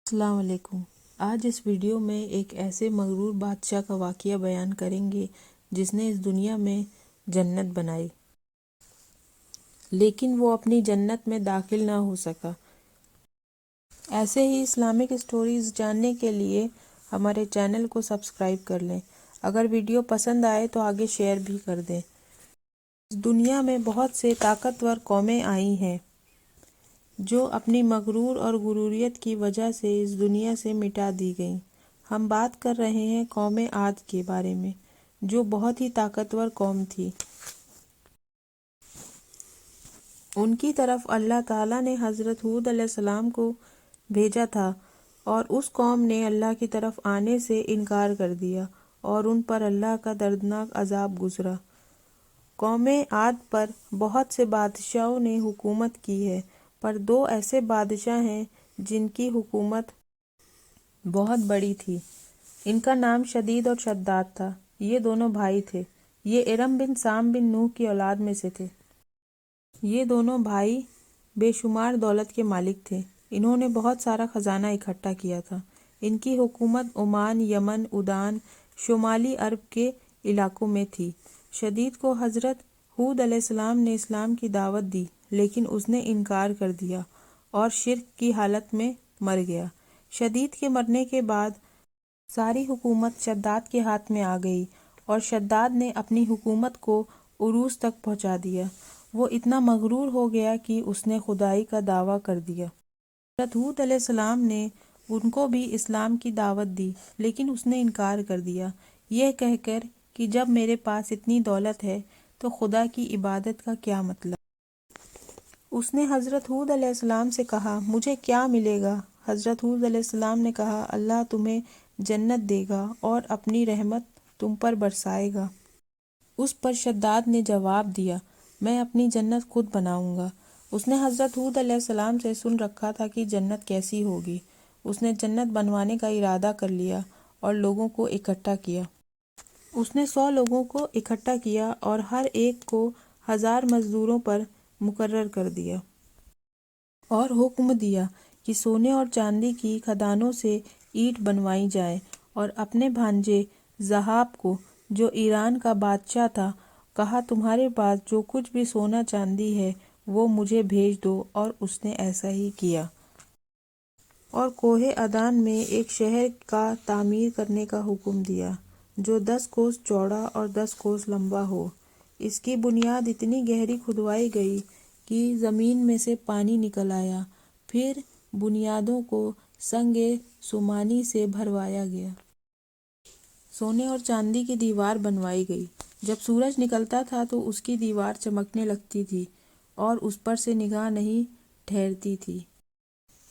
السلام علیکم۔ آج اس ویڈیو میں ایک ایسے مغرور بادشاہ کا واقعہ بیان کریں گے جس نے اس دنیا میں جنت بنائی لیکن وہ اپنی جنت میں داخل نہ ہو سکا۔ ایسے ہی اسلامک اسٹوریز جاننے کے لیے ہمارے چینل کو سبسکرائب کر لیں۔ اگر ویڈیو پسند آئے تو آگے شیئر بھی کر دیں۔ اس دنیا میں بہت سے طاقتور قومیں آئی ہیں جو اپنی مغرور اور غروریت کی وجہ سے اس دنیا سے مٹا دی گئیں۔ ہم بات کر رہے ہیں قوم عاد کے بارے میں، جو بہت ہی طاقتور قوم تھی۔ ان کی طرف اللہ تعالیٰ نے حضرت ہود علیہ السلام کو بھیجا تھا، اور اس قوم نے اللہ کی طرف آنے سے انکار کر دیا اور ان پر اللہ کا دردناک عذاب گزرا۔ قوم عاد پر بہت سے بادشاہوں نے حکومت کی ہے، پر دو ایسے بادشاہ ہیں جن کی حکومت بہت بڑی تھی۔ ان کا نام شدید اور شداد تھا۔ یہ دونوں بھائی تھے۔ یہ ارم بن سام بن نوح کی اولاد میں سے تھے۔ یہ دونوں بھائی بے شمار دولت کے مالک تھے۔ انہوں نے بہت سارا خزانہ اکٹھا کیا تھا۔ ان کی حکومت عمان، یمن، عدن، شمالی عرب کے علاقوں میں تھی۔ شدید کو حضرت ہود علیہ السلام نے اسلام کی دعوت دی، لیکن اس نے انکار کر دیا اور شرک کی حالت میں مر گیا۔ شدید کے مرنے کے بعد ساری حکومت شداد کے ہاتھ میں آ گئی، اور شداد نے اپنی حکومت کو عروج تک پہنچا دیا۔ وہ اتنا مغرور ہو گیا کہ اس نے خدائی کا دعویٰ کر دیا۔ حضرت ہود علیہ السلام نے ان کو بھی اسلام کی دعوت دی، لیکن اس نے انکار کر دیا، یہ کہہ کر کہ جب میرے پاس اتنی دولت ہے تو خدا کی عبادت کا کیا مطلب۔ اس نے حضرت ہود علیہ السلام سے کہا، مجھے کیا ملے گا؟ حضرت ہود علیہ السلام نے کہا، اللہ تمہیں جنت دے گا اور اپنی رحمت تم پر برسائے گا۔ اس پر شداد نے جواب دیا، میں اپنی جنت خود بناؤں گا۔ اس نے حضرت ہود علیہ السلام سے سن رکھا تھا کہ جنت کیسی ہوگی۔ اس نے جنت بنوانے کا ارادہ کر لیا اور لوگوں کو اکٹھا کیا۔ اس نے 100 لوگوں کو اکٹھا کیا اور ہر ایک کو 1000 مزدوروں پر مقرر کر دیا، اور حکم دیا کہ سونے اور چاندی کی کھدانوں سے اینٹ بنوائی جائے، اور اپنے بھانجے ذہاب کو، جو ایران کا بادشاہ تھا، کہا تمہارے پاس جو کچھ بھی سونا چاندی ہے وہ مجھے بھیج دو، اور اس نے ایسا ہی کیا۔ اور کوہ عدن میں ایک شہر کا تعمیر کرنے کا حکم دیا جو 10 کوس چوڑا اور 10 کوس لمبا ہو۔ اس کی بنیاد اتنی گہری کھدوائی گئی کہ زمین میں سے پانی نکل آیا۔ پھر بنیادوں کو سنگ سومانی سے بھروایا گیا۔ سونے اور چاندی کی دیوار بنوائی گئی۔ جب سورج نکلتا تھا تو اس کی دیوار چمکنے لگتی تھی اور اس پر سے نگاہ نہیں ٹھہرتی تھی۔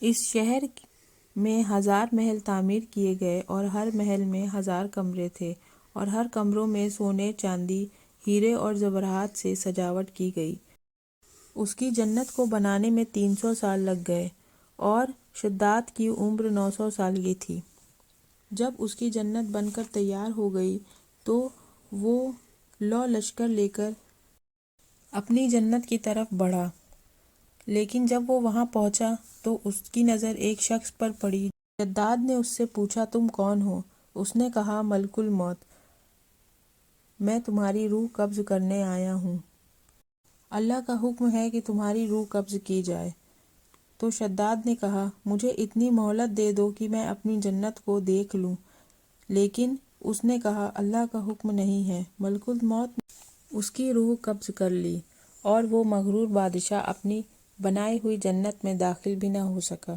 اس شہر میں 1000 محل تعمیر کیے گئے، اور ہر محل میں 1000 کمرے تھے، اور ہر کمروں میں سونے، چاندی، ہیرے اور زیورات سے سجاوٹ کی گئی۔ اس کی جنت کو بنانے میں 300 سال لگ گئے، اور شداد کی عمر 900 سال کی تھی۔ جب اس کی جنت بن کر تیار ہو گئی تو وہ لشکر لے کر اپنی جنت کی طرف بڑھا، لیکن جب وہ وہاں پہنچا تو اس کی نظر ایک شخص پر پڑی۔ شداد نے اس سے پوچھا، تم کون ہو؟ اس نے کہا، ملک الموت، میں تمہاری روح قبض کرنے آیا ہوں۔ اللہ کا حکم ہے کہ تمہاری روح قبض کی جائے۔ تو شداد نے کہا، مجھے اتنی مہلت دے دو کہ میں اپنی جنت کو دیکھ لوں۔ لیکن اس نے کہا، اللہ کا حکم نہیں ہے۔ ملک الموت نے اس کی روح قبض کر لی، اور وہ مغرور بادشاہ اپنی بنائی ہوئی جنت میں داخل بھی نہ ہو سکا۔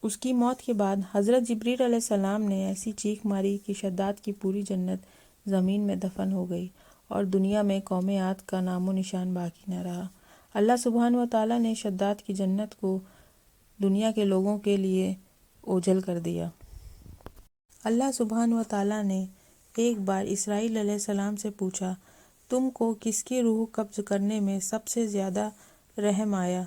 اس کی موت کے بعد حضرت جبریل علیہ السلام نے ایسی چیخ ماری کہ شداد کی پوری جنت زمین میں دفن ہو گئی، اور دنیا میں قوم عاد کا نام و نشان باقی نہ رہا۔ اللہ سبحانہ و تعالیٰ نے شداد کی جنت کو دنیا کے لوگوں کے لیے اوجھل کر دیا۔ اللہ سبحانہ و تعالیٰ نے ایک بار اسرائیل علیہ السلام سے پوچھا، تم کو کس کی روح قبض کرنے میں سب سے زیادہ رحم آیا؟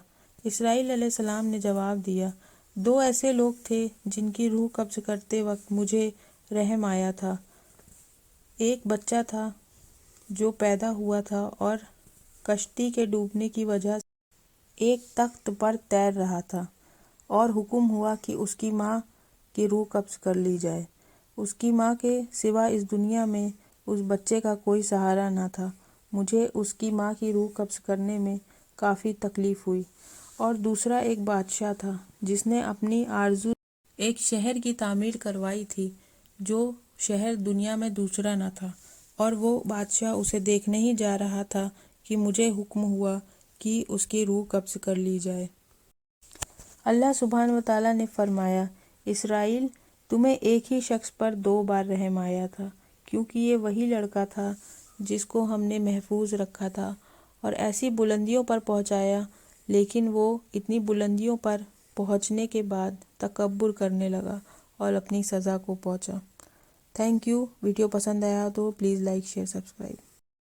اسرائیل علیہ السلام نے جواب دیا، 2 ایسے لوگ تھے جن کی روح قبض کرتے وقت مجھے رحم آیا تھا۔ ایک بچہ تھا جو پیدا ہوا تھا اور کشتی کے ڈوبنے کی وجہ سے ایک تخت پر تیر رہا تھا، اور حکم ہوا کہ اس کی ماں کی روح قبض کر لی جائے۔ اس کی ماں کے سوا اس دنیا میں اس بچے کا کوئی سہارا نہ تھا۔ مجھے اس کی ماں کی روح قبض کرنے میں کافی تکلیف ہوئی۔ اور دوسرا ایک بادشاہ تھا جس نے اپنی آرزو ایک شہر کی تعمیر کروائی تھی جو شہر دنیا میں دوسرا نہ تھا، اور وہ بادشاہ اسے دیکھنے ہی جا رہا تھا کہ مجھے حکم ہوا کہ اس کی روح قبض کر لی جائے۔ اللہ سبحانہ وتعالیٰ نے فرمایا، اسرائیل، تمہیں ایک ہی شخص پر 2 بار رحم آیا تھا، کیونکہ یہ وہی لڑکا تھا جس کو ہم نے محفوظ رکھا تھا اور ایسی بلندیوں پر پہنچایا، لیکن وہ اتنی بلندیوں پر پہنچنے کے بعد تکبر کرنے لگا اور اپنی سزا کو پہنچا۔ Thank you. ویڈیو پسند آیا تو پلیز لائک، شیئر، سبسکرائب۔